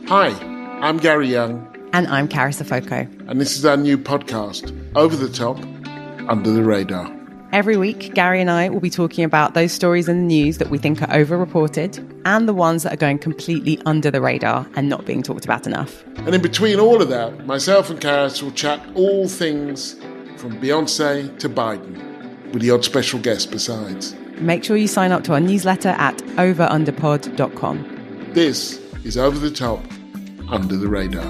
Hi, I'm Gary Younge. And I'm Carys. And this is our new podcast, Over the Top, Under the Radar. Every week, Gary and I will be talking about those stories in the news that we think are overreported and the ones that are going completely under the radar and not being talked about enough. And in between all of that, myself and Carys will chat all things from Beyonce to Biden, with the odd special guest besides. Make sure you sign up to our newsletter at overunderpod.com. This is Over the Top, Under the Radar.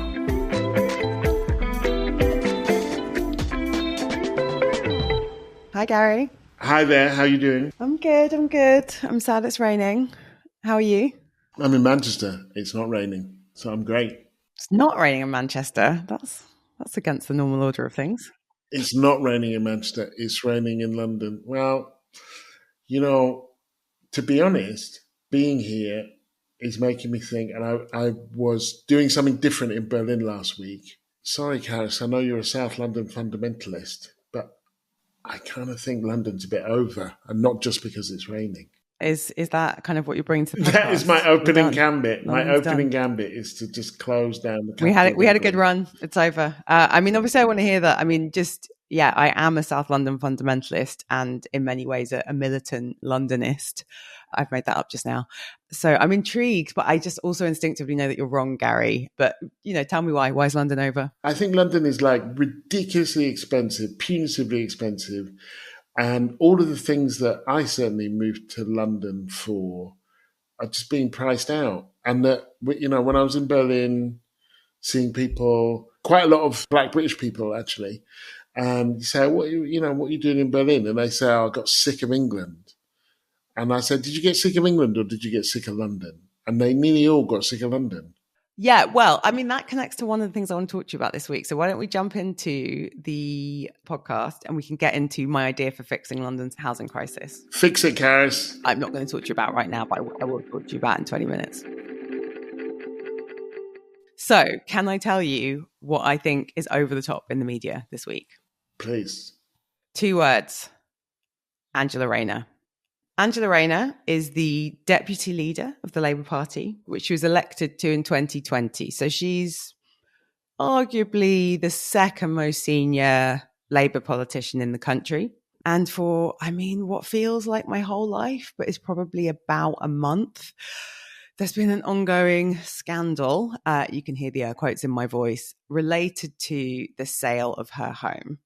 Hi, Gary. Hi there, how are you doing? I'm good. I'm sad it's raining. How are you? I'm in Manchester. It's not raining, so I'm great. It's not raining in Manchester. That's against the normal order of things. It's not raining in Manchester. It's raining in London. Well, you know, to be honest, being here is making me think, and I was doing something different in Berlin last week. Sorry, Carys, I know you're a South London fundamentalist, but I kind of think London's a bit over, and not just because it's raining. Is that kind of what you bring to the podcast? That is my opening gambit. My opening gambit is to just close down the capital. We had a good run. It's over. Obviously I want to hear that. I am a South London fundamentalist and in many ways a militant Londonist. I've made that up just now. So I'm intrigued, but I just also instinctively know that you're wrong, Gary. But, tell me why. Why is London over? I think London is ridiculously expensive, punitively expensive. And all of the things that I certainly moved to London for are just being priced out. And that, when I was in Berlin, seeing people, quite a lot of Black British people actually, and you say, what are you doing in Berlin? And they say, I got sick of England. And I said, did you get sick of England or did you get sick of London? And they nearly all got sick of London. Yeah, well, that connects to one of the things I want to talk to you about this week. So why don't we jump into the podcast and we can get into my idea for fixing London's housing crisis. Fix it, Carys. I'm not going to talk to you about right now, but I will talk to you about in 20 minutes. So can I tell you what I think is over the top in the media this week? Please. 2 words. Angela Rayner. Angela Rayner is the deputy leader of the Labour Party, which she was elected to in 2020. So she's arguably the second most senior Labour politician in the country. And for, what feels like my whole life, but is probably about a month, there's been an ongoing scandal, you can hear the air quotes in my voice, related to the sale of her home.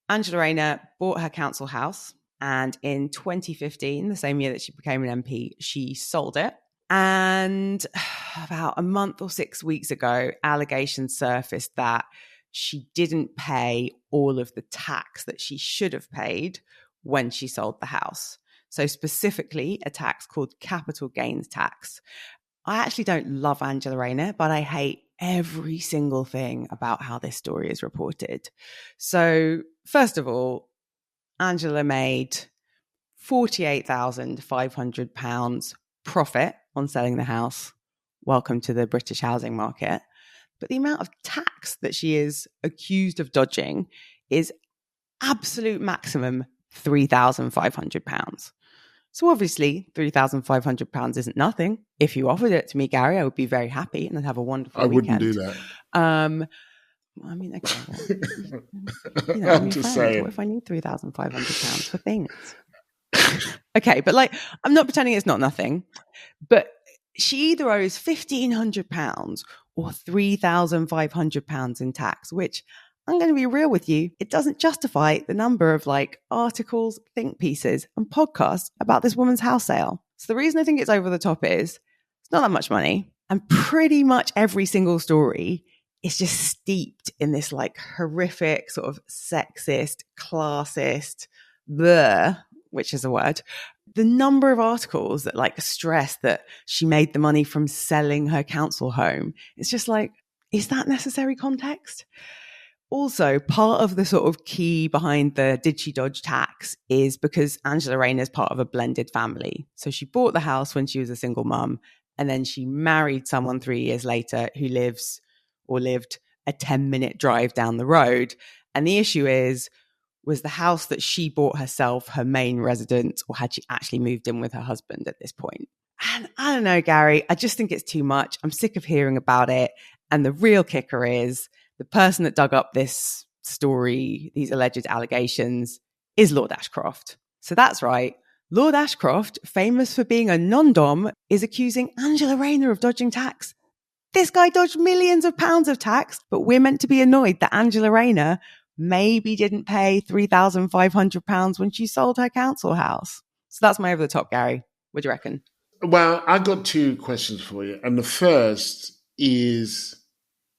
Angela Rayner bought her council house. And in 2015, the same year that she became an MP, she sold it. And about a month or 6 weeks ago, allegations surfaced that she didn't pay all of the tax that she should have paid when she sold the house. So specifically, a tax called capital gains tax. I actually don't love Angela Rayner, but I hate every single thing about how this story is reported. So first of all, Angela made £48,500 profit on selling the house. Welcome to the British housing market. But the amount of tax that she is accused of dodging is absolute maximum £3,500. So obviously, £3,500 isn't nothing. If you offered it to me, Gary, I would be very happy and I'd have a wonderful weekend. I wouldn't do that. Okay. I'm just saying. What if I need £3,500 for things? Okay, but I'm not pretending it's not nothing. But she either owes £1,500 or £3,500 in tax, which I'm going to be real with you, it doesn't justify the number of articles, think pieces, and podcasts about this woman's house sale. So the reason I think it's over the top is it's not that much money, and pretty much every single story is just steeped in this horrific sort of sexist, classist, which is a word. The number of articles that stress that she made the money from selling her council home, it's just is that necessary context? Also, part of the sort of key behind the did she dodge tax is because Angela Rayner is part of a blended family. So she bought the house when she was a single mum, and then she married someone 3 years later who lived a 10-minute drive down the road. And the issue is was the house that she bought herself her main residence, or had she actually moved in with her husband at this point? And I don't know, Gary, I just think it's too much. I'm sick of hearing about it. And the real kicker is the person that dug up this story, these alleged allegations, is Lord Ashcroft. So that's right. Lord Ashcroft, famous for being a non-dom, is accusing Angela Rayner of dodging tax. This guy dodged millions of pounds of tax, but we're meant to be annoyed that Angela Rayner maybe didn't pay £3,500 when she sold her council house. So that's my over the top, Gary. What do you reckon? Well, I got two questions for you. And the first is,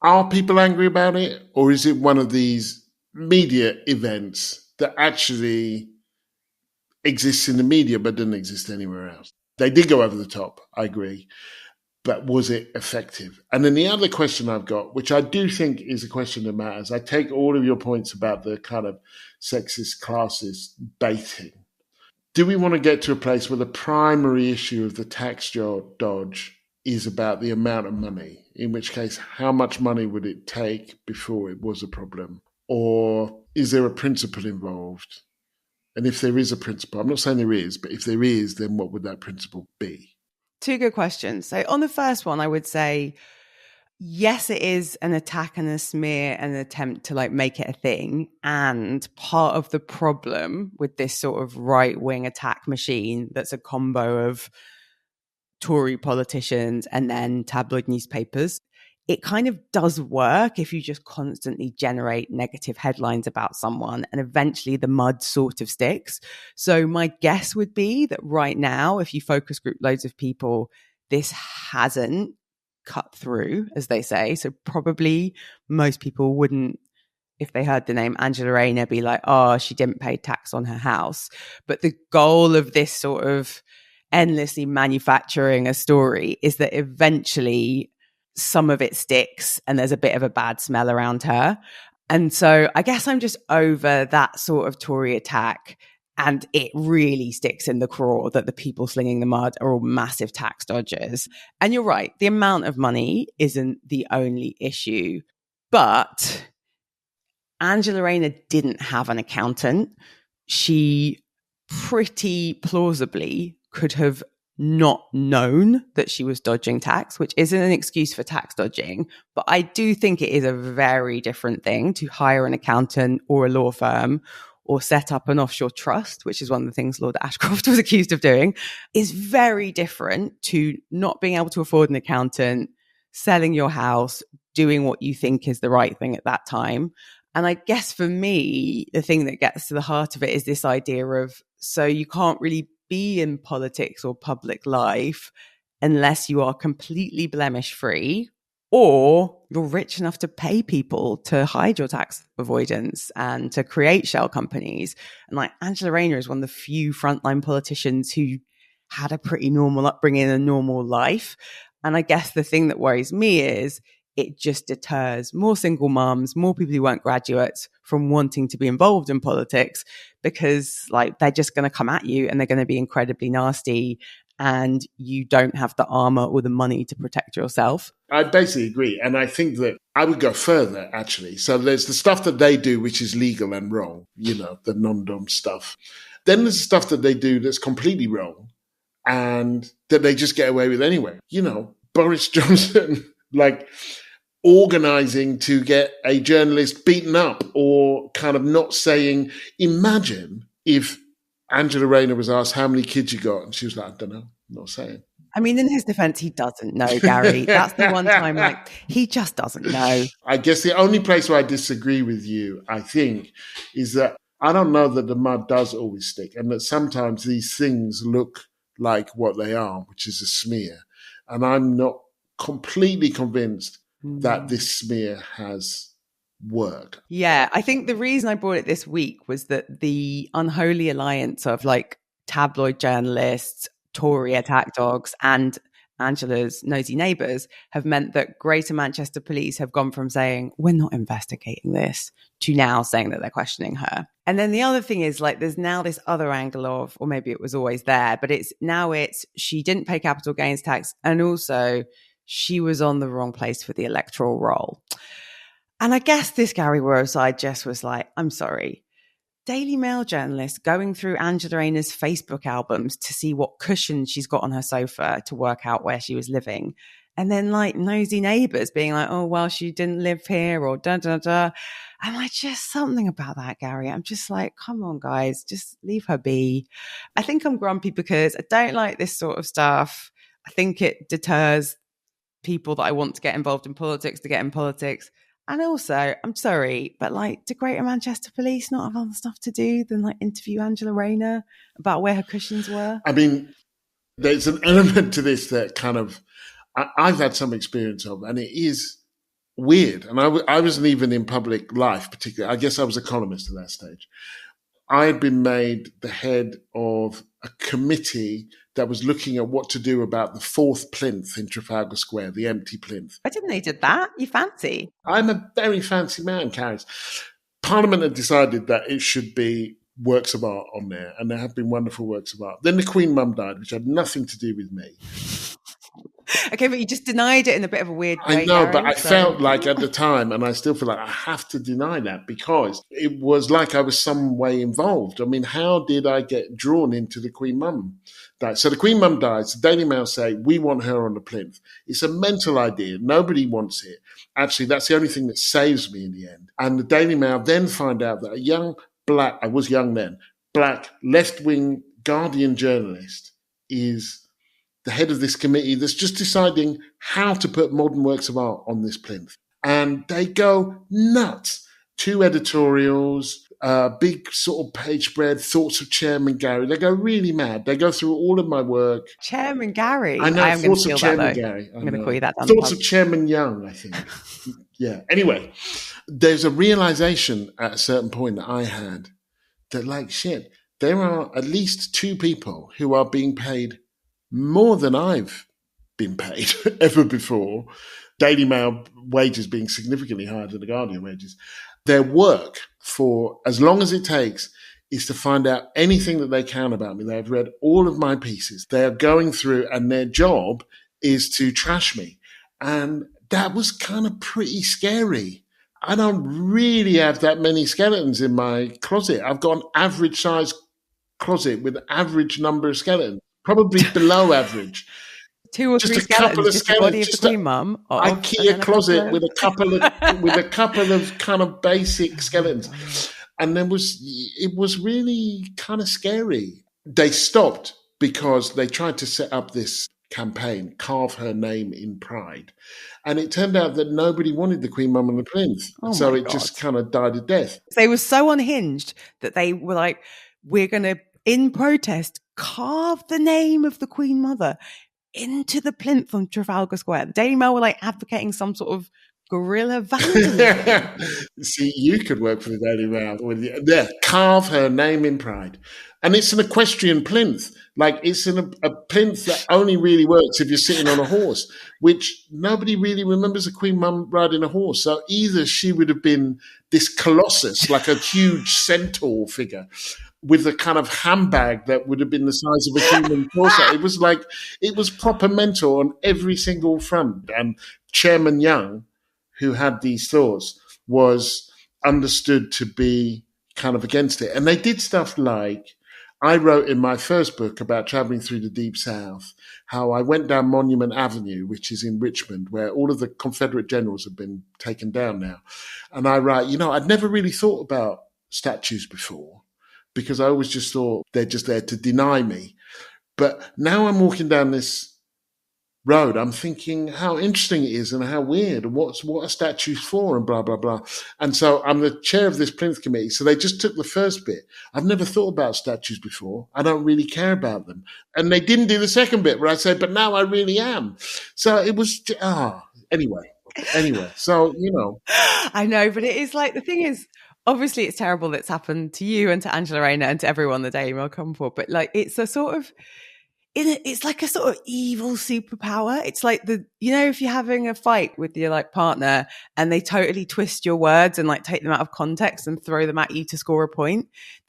are people angry about it? Or is it one of these media events that actually exists in the media but doesn't exist anywhere else? They did go over the top, I agree. But was it effective? And then the other question I've got, which I do think is a question that matters, I take all of your points about the kind of sexist, classist baiting. Do we want to get to a place where the primary issue of the tax dodge is about the amount of money? In which case, how much money would it take before it was a problem? Or is there a principle involved? And if there is a principle, I'm not saying there is, but if there is, then what would that principle be? Two good questions. So on the first one, I would say, yes, it is an attack and a smear and an attempt to make it a thing. And part of the problem with this sort of right-wing attack machine that's a combo of Tory politicians and then tabloid newspapers, it kind of does work if you just constantly generate negative headlines about someone, and eventually the mud sort of sticks. So my guess would be that right now, if you focus group loads of people, this hasn't cut through, as they say. So probably most people wouldn't, if they heard the name Angela Rayner, be like, oh, she didn't pay tax on her house. But the goal of this sort of endlessly manufacturing a story is that eventually some of it sticks and there's a bit of a bad smell around her. And so I guess I'm just over that sort of Tory attack, and it really sticks in the craw that the people slinging the mud are all massive tax dodgers. And you're right, the amount of money isn't the only issue, but Angela Rayner didn't have an accountant. She pretty plausibly could have not known that she was dodging tax, which isn't an excuse for tax dodging. But I do think it is a very different thing to hire an accountant or a law firm or set up an offshore trust, which is one of the things Lord Ashcroft was accused of doing, is very different to not being able to afford an accountant, selling your house, doing what you think is the right thing at that time. And I guess for me, the thing that gets to the heart of it is this idea of, so you can't really be in politics or public life unless you are completely blemish free, or you're rich enough to pay people to hide your tax avoidance and to create shell companies. And Angela Rayner is one of the few frontline politicians who had a pretty normal upbringing, a normal life. And I guess the thing that worries me is it just deters more single moms, more people who weren't graduates from wanting to be involved in politics, because they're just going to come at you and they're going to be incredibly nasty, and you don't have the armor or the money to protect yourself. I basically agree. And I think that I would go further, actually. So there's the stuff that they do, which is legal and wrong, the non-dom stuff. Then there's the stuff that they do that's completely wrong and that they just get away with anyway. Boris Johnson, organizing to get a journalist beaten up, or kind of not saying, imagine if Angela Rayner was asked how many kids you got, and she was like, I don't know, not saying. I mean, in his defense, he doesn't know, Gary. That's the one time, he just doesn't know. I guess the only place where I disagree with you, I think, is that I don't know that the mud does always stick, and that sometimes these things look like what they are, which is a smear. And I'm not completely convinced that this smear has worked. Yeah, I think the reason I brought it this week was that the unholy alliance of tabloid journalists, Tory attack dogs, and Angela's nosy neighbours have meant that Greater Manchester Police have gone from saying, we're not investigating this, to now saying that they're questioning her. And then the other thing is there's now this other angle of, or maybe it was always there, but it's she didn't pay capital gains tax, and also she was on the wrong place for the electoral roll. And I guess this Gary Woroside just was I'm sorry, Daily Mail journalist going through Angela Rayner's Facebook albums to see what cushions she's got on her sofa to work out where she was living. And then like nosy neighbours being like, oh, well, she didn't live here or da, da, da. And like just something about that, Gary. I'm just like, come on, guys, just leave her be. I think I'm grumpy because I don't like this sort of stuff. I think it deters people that I want to get involved in politics to get in politics. And also, I'm sorry, but like, do Greater Manchester Police not have other stuff to do than like interview Angela Rayner about where her cushions were? I mean, there's an element to this that kind of I've had some experience of, and it is weird. And I wasn't even in public life particularly. I guess I was a columnist at that stage. I had been made the head of a committee that was looking at what to do about the fourth plinth in Trafalgar Square, the empty plinth. I didn't know you did that. You fancy. I'm a very fancy man, Carys. Parliament had decided that it should be works of art on there, and there have been wonderful works of art. Then the Queen Mum died, which had nothing to do with me. Okay, but you just denied it in a bit of a weird way. I know, Gary, but I felt like at the time, and I still feel like I have to deny that because it was like I was some way involved. I mean, how did I get drawn into the Queen Mum? So the Queen Mum dies. The Daily Mail say, we want her on the plinth. It's a mental idea. Nobody wants it. Actually, that's the only thing that saves me in the end. And the Daily Mail then find out that a young black, I was young then, black left-wing Guardian journalist is the head of this committee that's just deciding how to put modern works of art on this plinth. And they go nuts. 2 editorials, big sort of page spread, thoughts of Chairman Gary. They go really mad. They go through all of my work. Chairman Gary? I know, I am thoughts of Chairman that, Gary. I'm going to call you that. Thoughts of Chairman Younge, I think. Yeah. Anyway, there's a realization at a certain point that I had that like, shit, there are at least 2 people who are being paid more than I've been paid ever before. Daily Mail wages being significantly higher than the Guardian wages. Their work for as long as it takes is to find out anything that they can about me. They've read all of my pieces. They are going through and their job is to trash me. And that was kind of pretty scary. I don't really have that many skeletons in my closet. I've got an average size closet with an average number of skeletons. Probably below average. 2 or 3 skeletons, just the body of the Queen Mum. IKEA closet with a couple of kind of basic skeletons, and it was really kind of scary. They stopped because they tried to set up this campaign, carve her name in pride, and it turned out that nobody wanted the Queen Mum on the plinth, so it just kind of died a death. They were so unhinged that they were like, "We're going to, in protest, carve the name of the Queen Mother into the plinth on Trafalgar Square." The Daily Mail were like advocating some sort of guerrilla vandalism. See, you could work for the Daily Mail. Carve her name in pride. And it's an equestrian plinth. Like, it's a plinth that only really works if you're sitting on a horse, which nobody really remembers a Queen Mum riding a horse. So either she would have been this colossus, like a huge centaur figure, with a kind of handbag that would have been the size of a human torso. It was proper mental on every single front. And Chairman Young, who had these thoughts, was understood to be kind of against it. And they did stuff like, I wrote in my first book about traveling through the Deep South, how I went down Monument Avenue, which is in Richmond, where all of the Confederate generals have been taken down now. And I write, I'd never really thought about statues before, because I always just thought they're just there to deny me. But now I'm walking down this road, I'm thinking how interesting it is and how weird and what are statues for and blah, blah, blah. And so I'm the chair of this plinth committee. So they just took the first bit. I've never thought about statues before. I don't really care about them. And they didn't do the second bit where I said, but now I really am. So it was, anyway. So, I know, but it is like, the thing is, obviously it's terrible that's happened to you and to Angela Rayner and to everyone the Daily Mail come for, but like, it's a sort of, it's like a sort of evil superpower. It's like if you're having a fight with your like partner and they totally twist your words and like take them out of context and throw them at you to score a point.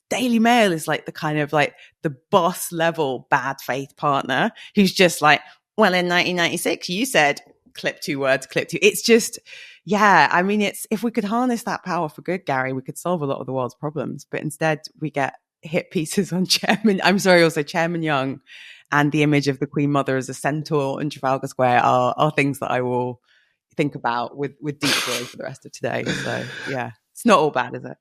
Daily Mail is like the kind of like the boss level bad faith partner who's just like, well, in 1996, you said clip 2 words, clip 2. It's just, Yeah, I mean, if we could harness that power for good, Gary, we could solve a lot of the world's problems. But instead, we get hit pieces on Chairman Younge, and the image of the Queen Mother as a centaur in Trafalgar Square are things that I will think about with deep joy for the rest of today. So yeah, it's not all bad, is it?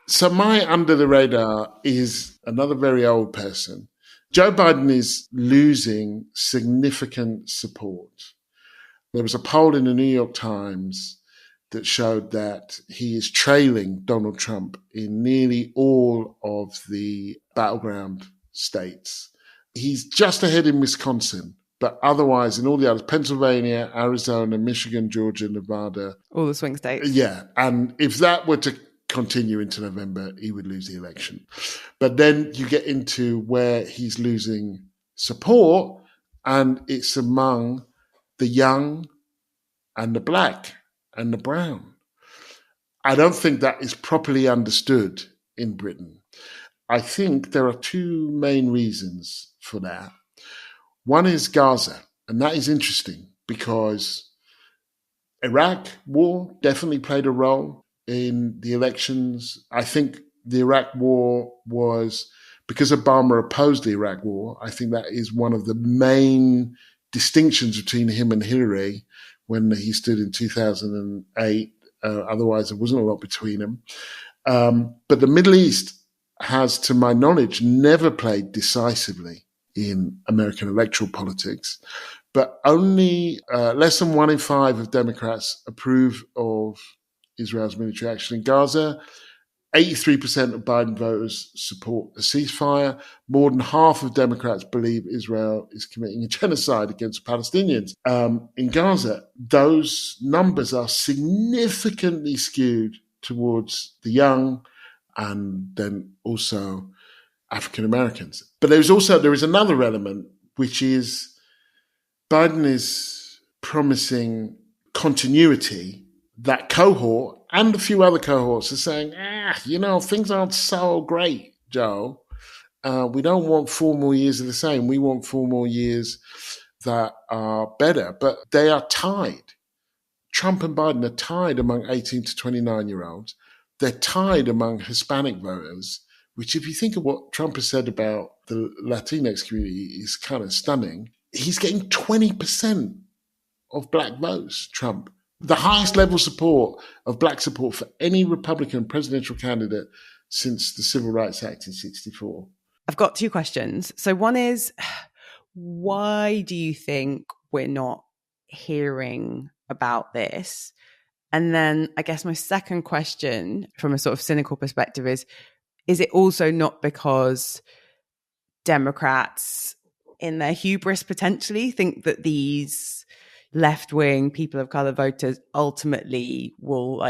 So my under the radar is another very old person. Joe Biden is losing significant support. There was a poll in the New York Times that showed that he is trailing Donald Trump in nearly all of the battleground states. He's just ahead in Wisconsin, but otherwise in all the others, Pennsylvania, Arizona, Michigan, Georgia, Nevada. All the swing states. Yeah. And if that were to continue into November, he would lose the election. But then you get into where he's losing support, and it's among the young and the black and the brown. I don't think that is properly understood in Britain. I think there are two main reasons for that. One is Gaza, and that is interesting because Iraq war definitely played a role in the elections. I think the Iraq war was, because Obama opposed the Iraq war, I think that is one of the main distinctions between him and Hillary when he stood in 2008. Otherwise, there wasn't a lot between them. But the Middle East has, to my knowledge, never played decisively in American electoral politics. But only less than 1 in 5 of Democrats approve of Israel's military action in Gaza. 83% of Biden voters support a ceasefire. More than half of Democrats believe Israel is committing a genocide against Palestinians. In Gaza, those numbers are significantly skewed towards the young and then also African Americans. But there is another element, which is Biden is promising continuity. That cohort and a few other cohorts are saying, things aren't so great, Joe. We don't want 4 more years of the same. We want 4 more years that are better. But they are tied. Trump and Biden are tied among 18 to 29-year-olds. They're tied among Hispanic voters, which, if you think of what Trump has said about the Latinx community, is kind of stunning. He's getting 20% of black votes, Trump. The highest level support of black support for any Republican presidential candidate since the Civil Rights Act in 1964. I've got 2 questions. So one is, why do you think we're not hearing about this? And then I guess my second question from a sort of cynical perspective is it also not because Democrats in their hubris potentially think that these left-wing people of color voters ultimately will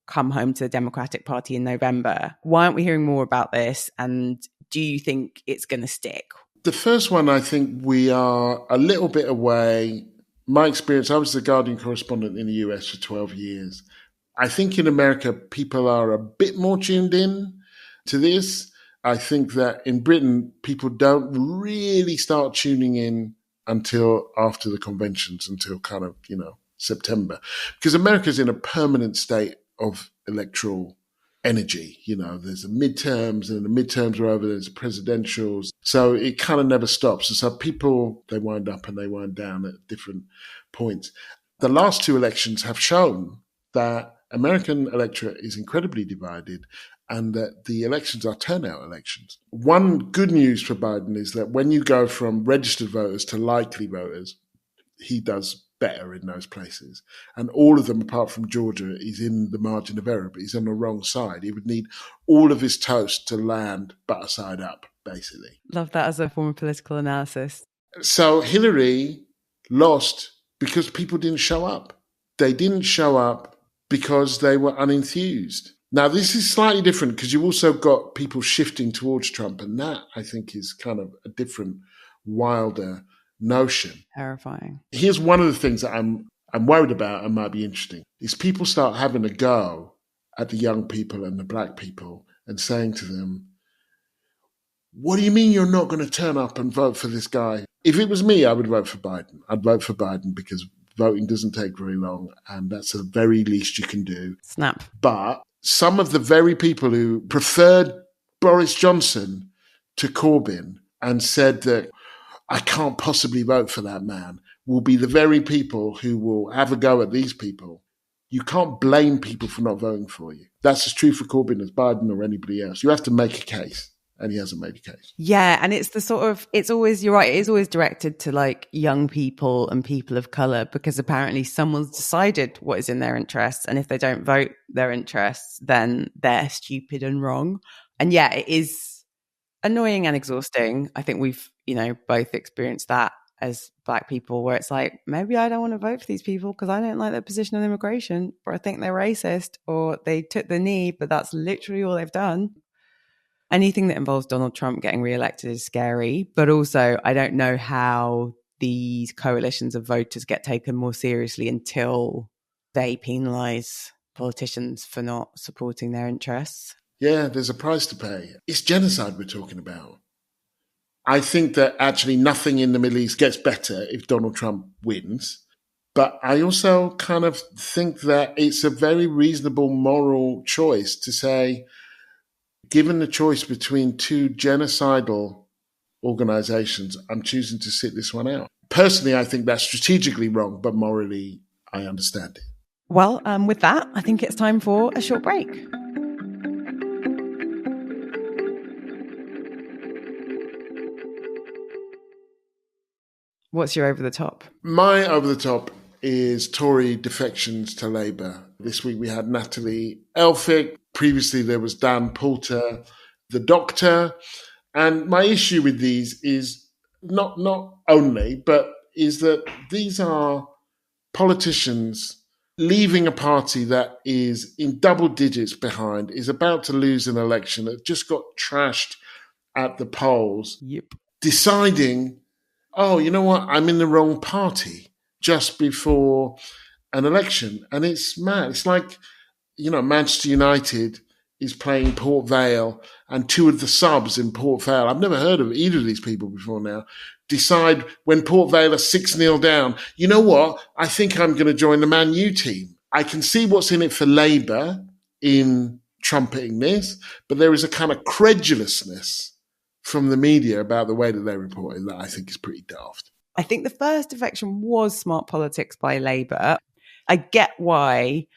come home to the Democratic Party in November? Why aren't we hearing more about this? And do you think it's going to stick? The first one, I think we are a little bit away. My experience, I was the Guardian correspondent in the US for 12 years. I think in America, people are a bit more tuned in to this. I think that in Britain, people don't really start tuning in until after the conventions, until kind of, September. Because America's in a permanent state of electoral energy. There's the midterms, and the midterms are over, there's presidentials. So it kind of never stops. And so people, they wind up and they wind down at different points. The last 2 elections have shown that American electorate is incredibly divided and that the elections are turnout elections. One good news for Biden is that when you go from registered voters to likely voters, he does better in those places. And all of them, apart from Georgia, is in the margin of error, but he's on the wrong side. He would need all of his toast to land butter side up, basically. Love that as a form of political analysis. So Hillary lost because people didn't show up. They didn't show up because they were unenthused. Now, this is slightly different because you've also got people shifting towards Trump, and that, I think, is kind of a different, wilder notion. Terrifying. Here's one of the things that I'm worried about and might be interesting, is people start having a go at the young people and the black people and saying to them, what do you mean you're not going to turn up and vote for this guy? If it was me, I would vote for Biden. I'd vote for Biden because voting doesn't take very long, and that's the very least you can do. Snap. But some of the very people who preferred Boris Johnson to Corbyn and said that I can't possibly vote for that man will be the very people who will have a go at these people. You can't blame people for not voting for you. That's as true for Corbyn as Biden or anybody else. You have to make a case, and he hasn't made a case. Yeah, and it's the sort of, it's always, you're right, it is always directed to like young people and people of colour, because apparently someone's decided what is in their interests, and if they don't vote their interests, then they're stupid and wrong. And yeah, it is annoying and exhausting. I think we've, both experienced that as Black people, where it's like, maybe I don't want to vote for these people because I don't like their position on immigration, or I think they're racist, or they took the knee, but that's literally all they've done. Anything that involves Donald Trump getting reelected is scary, but also I don't know how these coalitions of voters get taken more seriously until they penalise politicians for not supporting their interests. Yeah, there's a price to pay. It's genocide we're talking about. I think that actually nothing in the Middle East gets better if Donald Trump wins. But I also kind of think that it's a very reasonable moral choice to say, given the choice between two genocidal organizations, I'm choosing to sit this one out. Personally, I think that's strategically wrong, but morally, I understand it. Well, with that, I think it's time for a short break. What's your over the top? My over the top is Tory defections to Labour. This week we had Natalie Elphicke. Previously there was Dan Poulter, the doctor. And my issue with these is not only, but is that these are politicians leaving a party that is in double digits behind, is about to lose an election, that just got trashed at the polls. Yep. Deciding, oh, you know what, I'm in the wrong party just before an election. And it's mad. It's like, Manchester United is playing Port Vale, and two of the subs in Port Vale, I've never heard of either of these people before now, decide when Port Vale are 6-0 down, you know what, I think I'm going to join the Man U team. I can see what's in it for Labour in trumpeting this, but there is a kind of credulousness from the media about the way that they report it that I think is pretty daft. I think the first defection was smart politics by Labour. I get why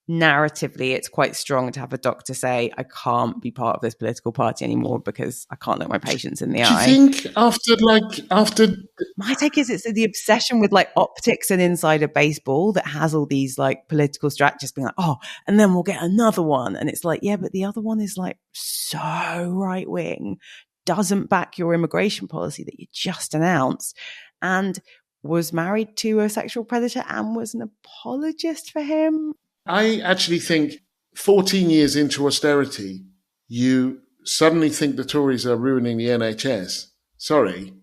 narratively it's quite strong to have a doctor say, I can't be part of this political party anymore because I can't look my patients in the eye. Do you think after... My take is it's the obsession with like optics and insider baseball that has all these like political strategists being like, oh, and then we'll get another one. And it's like, yeah, but the other one is like so right wing, doesn't back your immigration policy that you just announced, and was married to a sexual predator and was an apologist for him. I actually think 14 years into austerity, you suddenly think the Tories are ruining the NHS. Sorry,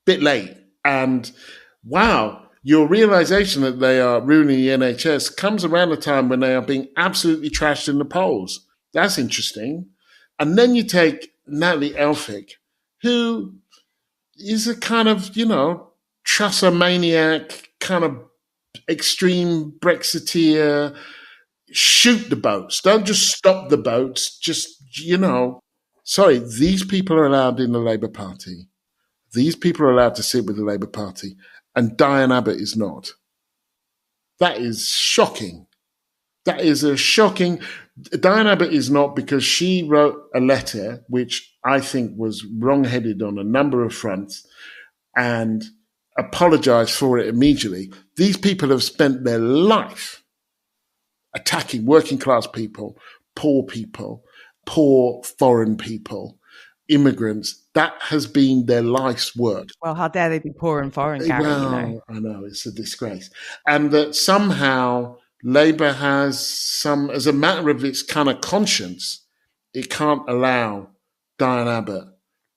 bit late. And wow, your realization that they are ruining the NHS comes around a time when they are being absolutely trashed in the polls. That's interesting. And then you take Natalie Elphicke, who is a kind of, trusser maniac, kind of extreme Brexiteer. Shoot the boats. Don't just stop the boats. Just, sorry, these people are allowed in the Labour Party. These people are allowed to sit with the Labour Party, and Diane Abbott is not. That is shocking. That is a shocking... Diane Abbott is not, because she wrote a letter which I think was wrong-headed on a number of fronts and apologised for it immediately. These people have spent their life attacking working class people, poor foreign people, immigrants. That has been their life's work. Well, how dare they be poor and foreign, Gary, I know, it's a disgrace. And that somehow Labour has as a matter of its kind of conscience, it can't allow Diane Abbott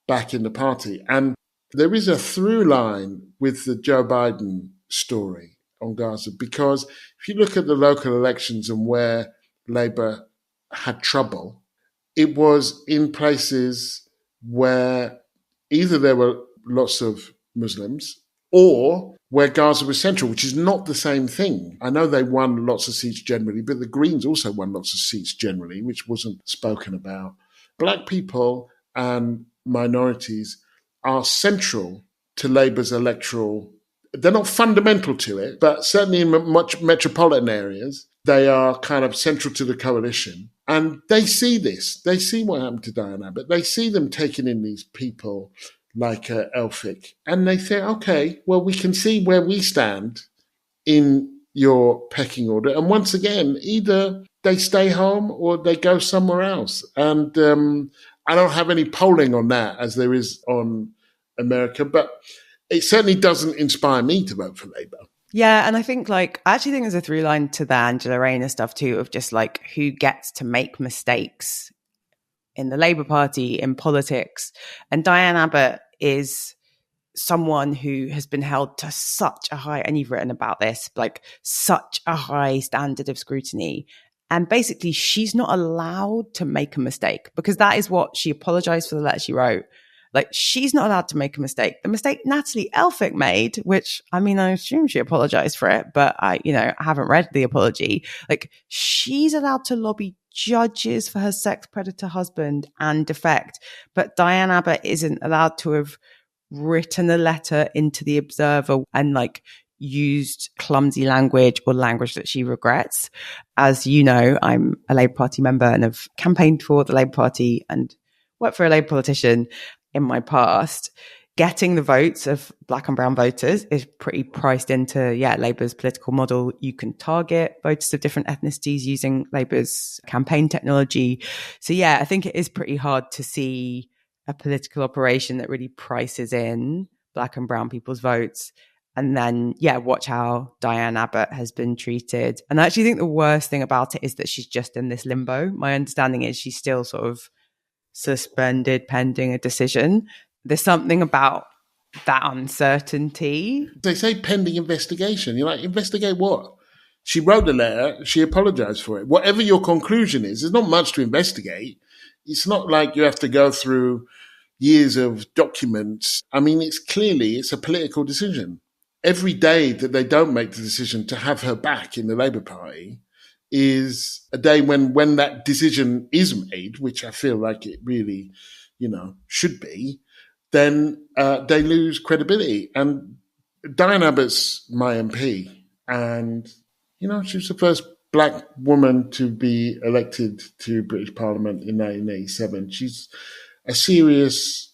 back in the party. And there is a through line with the Joe Biden story on Gaza, because if you look at the local elections and where Labour had trouble, it was in places where either there were lots of Muslims or where Gaza was central, which is not the same thing. I know they won lots of seats generally, but the Greens also won lots of seats generally, which wasn't spoken about. Black people and minorities are central to Labour's electoral. They're not fundamental to it, but certainly in much metropolitan areas, they are kind of central to the coalition. And they see this. They see what happened to Diane Abbott. They see them taking in these people like Elphick. And they think, okay, well, we can see where we stand in your pecking order. And once again, either they stay home or they go somewhere else. And I don't have any polling on that as there is on America, but it certainly doesn't inspire me to vote for Labour. Yeah, and I think I actually think there's a through line to the Angela Rayner stuff too, of just who gets to make mistakes in the Labour Party, in politics. And Diane Abbott is someone who has been held to such a high, and you've written about this, such a high standard of scrutiny. And basically, she's not allowed to make a mistake, because that is what she apologized for the letter she wrote. She's not allowed to make a mistake. The mistake Natalie Elphick made, which, I assume she apologized for it, but I haven't read the apology. She's allowed to lobby judges for her sex predator husband and defect. But Diane Abbott isn't allowed to have written a letter into the Observer and used clumsy language or language that she regrets. As you know, I'm a Labour Party member and have campaigned for the Labour Party and worked for a Labour politician in my past. Getting the votes of Black and brown voters is pretty priced into, Labour's political model. You can target voters of different ethnicities using Labour's campaign technology. So I think it is pretty hard to see a political operation that really prices in Black and brown people's votes. And then, watch how Diane Abbott has been treated. And I actually think the worst thing about it is that she's just in this limbo. My understanding is she's still sort of suspended pending a decision. There's something about that uncertainty. They say pending investigation. You're investigate what? She wrote the letter. She apologized for it. Whatever your conclusion is, there's not much to investigate. It's not like you have to go through years of documents. It's a political decision. Every day that they don't make the decision to have her back in the Labour Party is a day when that decision is made, which I feel like it really, should be, then they lose credibility. And Diane Abbott's my MP, and, she was the first Black woman to be elected to British Parliament in 1987. She's a serious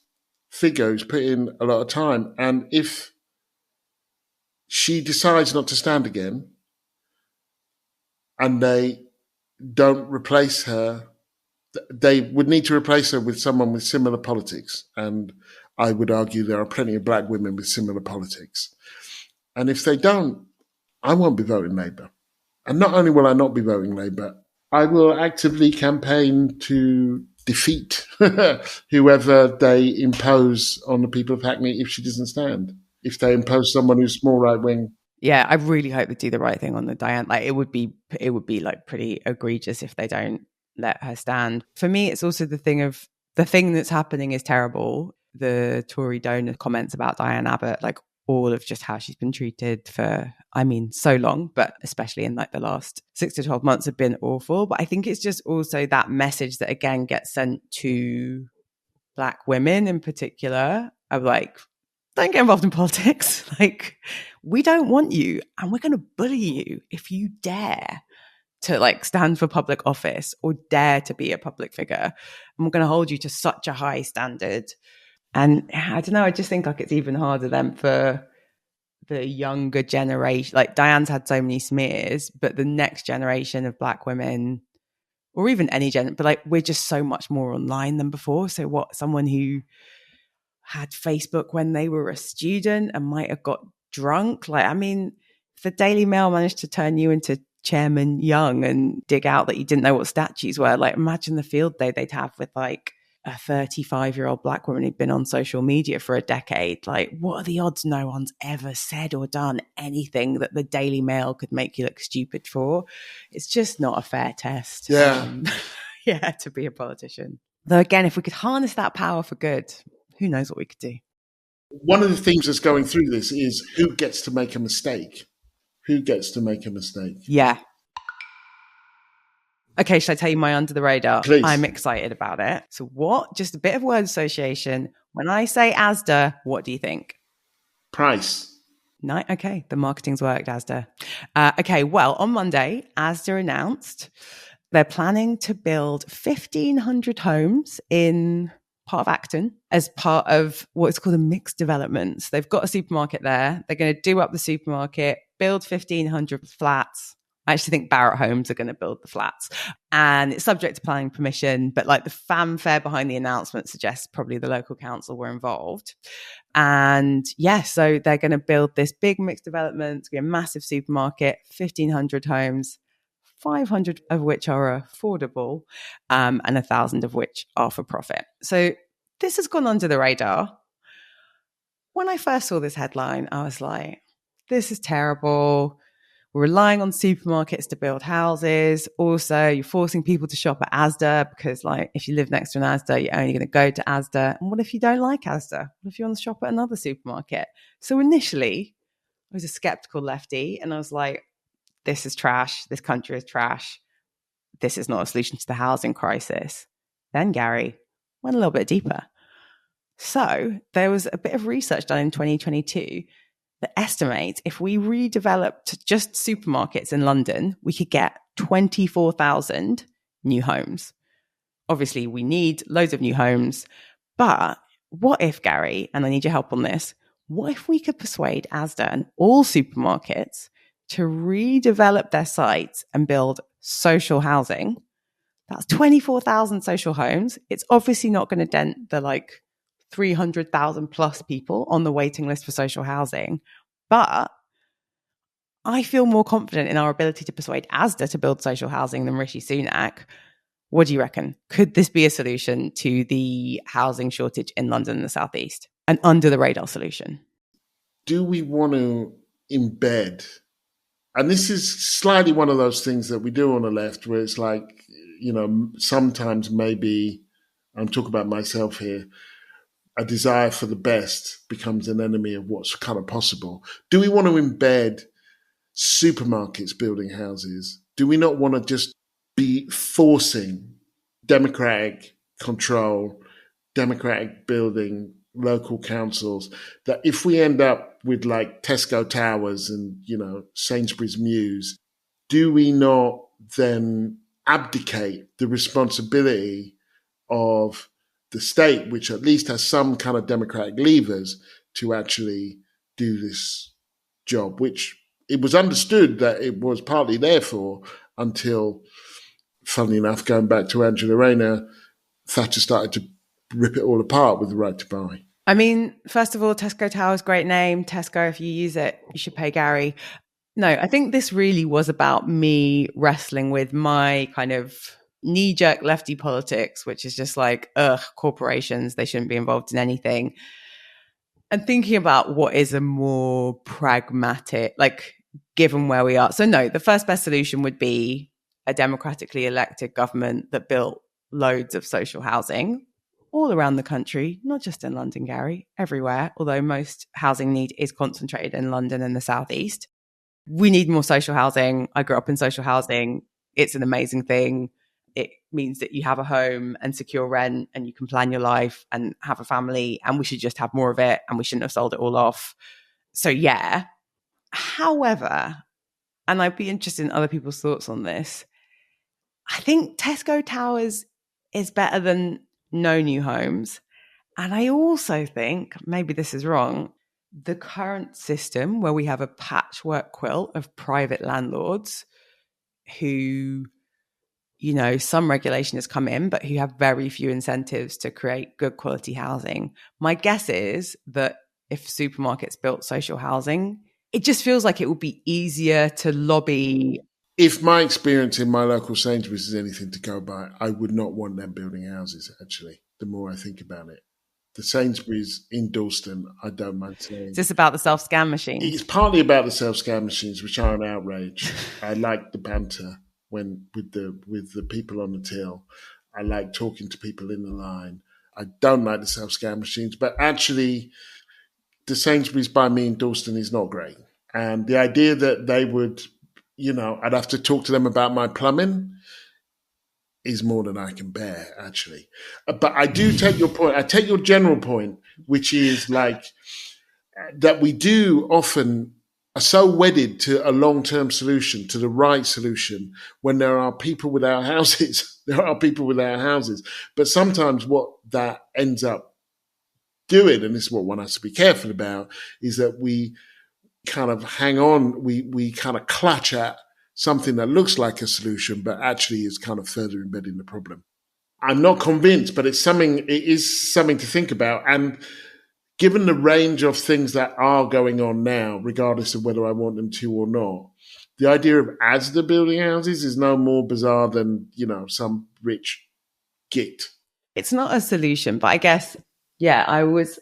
figure who's put in a lot of time. And if she decides not to stand again, and they don't replace her, they would need to replace her with someone with similar politics. And I would argue there are plenty of Black women with similar politics. And if they don't, I won't be voting Labour. And not only will I not be voting Labour, I will actively campaign to defeat whoever they impose on the people of Hackney if she doesn't stand. If they impose someone who's more right-wing. Yeah, I really hope they do the right thing on the Diane. It would be pretty egregious if they don't let her stand. For me, it's also the thing that's happening is terrible. The Tory donor comments about Diane Abbott, all of just how she's been treated for, so long, but especially in the last 6 to 12 months have been awful. But I think it's just also that message that again gets sent to Black women in particular of don't get involved in politics. We don't want you, and we're going to bully you if you dare to stand for public office or dare to be a public figure. And we're going to hold you to such a high standard. And I don't know, I just think it's even harder than for the younger generation. Diane's had so many smears, but the next generation of Black women, or even any but we're just so much more online than before. So what, someone who had Facebook when they were a student and might have got drunk. If the Daily Mail managed to turn you into Chairman Younge and dig out that you didn't know what statues were, imagine the field day they'd have with a 35-year-old Black woman who'd been on social media for a decade. What are the odds no one's ever said or done anything that the Daily Mail could make you look stupid for? It's just not a fair test. To be a politician. Though again, if we could harness that power for good, who knows what we could do. One of the themes that's going through this is who gets to make a mistake. Who gets to make a mistake? Yeah. Okay, shall I tell you my under the radar? Please. I'm excited about it. So what? Just a bit of word association. When I say Asda, what do you think? Price. No, okay, the marketing's worked, Asda. Okay, well, on Monday, Asda announced they're planning to build 1,500 homes in part of Acton as part of what's called a mixed development. So they've got a supermarket there. They're going to do up the supermarket, build 1,500 flats. I actually think Barratt Homes are going to build the flats, and it's subject to planning permission. But like the fanfare behind the announcement suggests probably the local council were involved. And yeah, so they're going to build this big mixed development, a massive supermarket, 1,500 homes, 500 of which are affordable, and 1,000 of which are for profit. So this has gone under the radar. When I first saw this headline, I was like, this is terrible. We're relying on supermarkets to build houses. Also, you're forcing people to shop at Asda because, like, if you live next to an Asda, you're only going to go to Asda. And what if you don't like Asda? What if you want to shop at another supermarket? So initially, I was a skeptical lefty, and I was like, this is trash. This country is trash. This is not a solution to the housing crisis. Then Gary went a little bit deeper. So there was a bit of research done in 2022 that estimates if we redeveloped just supermarkets in London, we could get 24,000 new homes. Obviously, we need loads of new homes. But what if, Gary, and I need your help on this, what if we could persuade Asda and all supermarkets to redevelop their sites and build social housing? That's 24,000 social homes. It's obviously not going to dent the 300,000 plus people on the waiting list for social housing. But I feel more confident in our ability to persuade Asda to build social housing than Rishi Sunak. What do you reckon? Could this be a solution to the housing shortage in London and the South East? An under the radar solution? Do we want to embed, and this is slightly one of those things that we do on the left where it's like, sometimes maybe, I'm talking about myself here, a desire for the best becomes an enemy of what's kind of possible. Do we want to embed supermarkets building houses? Do we not want to just be forcing democratic control, democratic building, local councils, that if we end up with like Tesco Towers and, Sainsbury's Mews, do we not then abdicate the responsibility of the state, which at least has some kind of democratic levers, to actually do this job, which it was understood that it was partly there for until, funnily enough, going back to Angela Rayner, Thatcher started to rip it all apart with the right to buy. I mean, first of all, Tesco Towers, great name. Tesco, if you use it, you should pay Gary. No, I think this really was about me wrestling with my kind of knee-jerk lefty politics, which is just like, corporations, they shouldn't be involved in anything. And thinking about what is a more pragmatic, given where we are. So no, the first best solution would be a democratically elected government that built loads of social housing all around the country, not just in London, Gary, everywhere, although most housing need is concentrated in London and the South East. We need more social housing. I grew up in social housing. It's an amazing thing. It means that you have a home and secure rent and you can plan your life and have a family, and we should just have more of it and we shouldn't have sold it all off. So yeah. However, and I'd be interested in other people's thoughts on this, I think Tesco Towers is better than no new homes. And I also think, maybe this is wrong, the current system where we have a patchwork quilt of private landlords who, some regulation has come in, but who have very few incentives to create good quality housing. My guess is that if supermarkets built social housing, it just feels like it would be easier to lobby. If my experience in my local Sainsbury's is anything to go by, I would not want them building houses, actually, the more I think about it. The Sainsbury's in Dalston, I don't mind saying. Is this about the self-scan machines? It's partly about the self-scan machines, which are an outrage. I like the banter with the people on the till. I like talking to people in the line. I don't like the self-scan machines, but actually the Sainsbury's by me in Dalston is not great. And the idea that they would, I'd have to talk to them about my plumbing is more than I can bear, actually. But I do take your point. I take your general point, which is like that we do often are so wedded to a long-term solution, to the right solution, when there are people without houses. There are people without houses. But sometimes what that ends up doing, and this is what one has to be careful about, is that we kind of hang on, we kind of clutch at something that looks like a solution, but actually is kind of further embedding the problem. I'm not convinced, but it is something to think about. And given the range of things that are going on now, regardless of whether I want them to or not, the idea of Asda building houses is no more bizarre than, some rich git. It's not a solution, but I guess, I was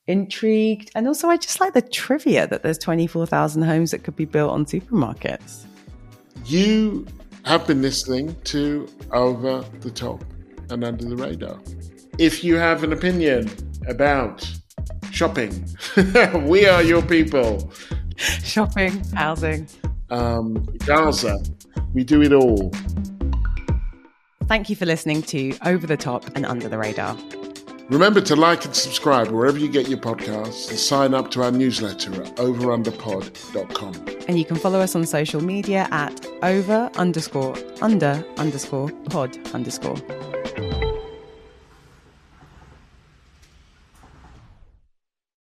intrigued. And also I just like the trivia that there's 24,000 homes that could be built on supermarkets. You have been listening to Over the Top and Under the Radar. If you have an opinion about shopping, we are your people. Shopping, housing, Gaza, we do it all. Thank you for listening to Over the Top and Under the Radar. Remember to like and subscribe wherever you get your podcasts and sign up to our newsletter at overunderpod.com. And you can follow us on social media at over_under_pod_.